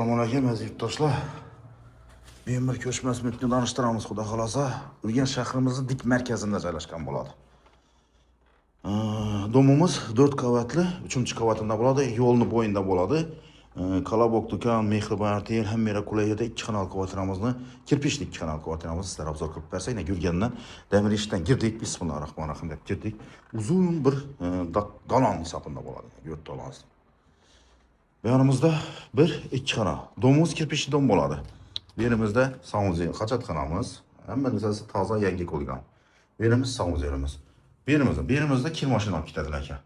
Assalomu alaykum aziz yurtdoshlar. Men bir ko'chmas mulkni tanishtiramiz, xudo xolasa. Urganch shahrimizning dik markazida joylashgan bo'ladi. Domimiz 4 qavatli, 3-qavatida bo'ladi, yo'lning bo'yinda bo'ladi. Kolobok do'kon, Mehribon artel, hamma qulayda 2 xonali kvartiramizni, kirpishli 2 xonali kvartiramizni sizlar obzor qilib bersak, yurgandan damir eshikdan girdik, bismillahirrohmanirrohim deb kirdik. Uzun bir dalon hisobida bo'ladi, yurt dalonsi. Bu yanımızda bir 2 xona. Domumuz kirpishli dom bo'ladi. Bu yerimizda saunzi, hojatxonamiz, hamma narsasi toza, yangi qo'yilgan. Bu yerimiz saunzerimiz. Bu yerimizda kir mashina olib ketadilar aka.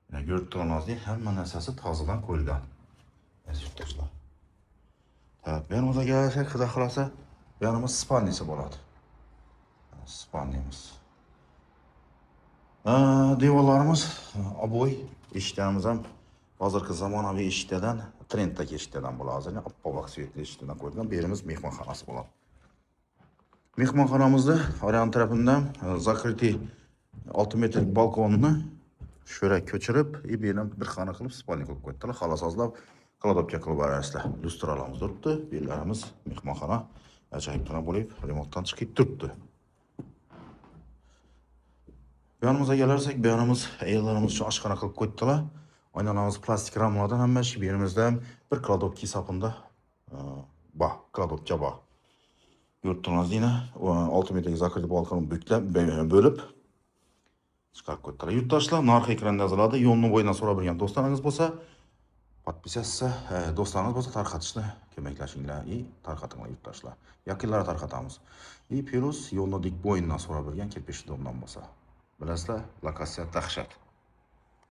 Mana ko'rib turganingizdek, hamma narsasi tozadan qo'yilgan. Aziz yurtdoshlar. Bu yerimizga kelsak, xudo xolasa, bu yerimiz spalnisi bo'ladi. Spalnimiz. Devorlarimiz oboy, eshiklarimiz ham hozirgi zamonaviy eshiklardan, trenddagi eshiklardan bo'ladi. Hozirgi oppoq svetli eshiklardan qo'yilgan. Bu yerimiz mehmonxonasi bo'ladi. Mehmonxonamizda oryan tarafidan zakrytый 6 metrlik balkonni sho'rak ko'chirib, bu yerni bir xona qilib spalni qilib qo'ydilar. Xolos hozlab, kladopka qilib berasizlar. Lustralarimiz turibdi. Bu yerlarimiz mehmonxona ajoyibgina bo'lib, remontdan chiqib turibdi. Bu yanımıza gelirsek, bu yanımız ayollarimiz uchun oshxona qilib qo'ydilar. Oynanamiz plastik ramlardan hamma ish. Bu yerimizda bir kladopka hisobida kladopka bor. Yurtimiz yine 6 metrlik zakrytый balkonni bo'lib chiqarib qo'ydilar. Yurtdoshlar, narx ekranda yoziladi. Yo'lning bo'yidan so'rab bilgan do'stlaringiz bo'lsa, podpisatsiya, do'stlaringiz bo'lsa tarqatishni ko'maklashinglar. Tarqatinglar yurtdoshlar. Yaqinlarga tarqatamiz. Plus yo'lning dik bo'yidan so'rab bilgan kirpishli domdan bo'lsa. Bilasizlar, lokatsiya dahshat.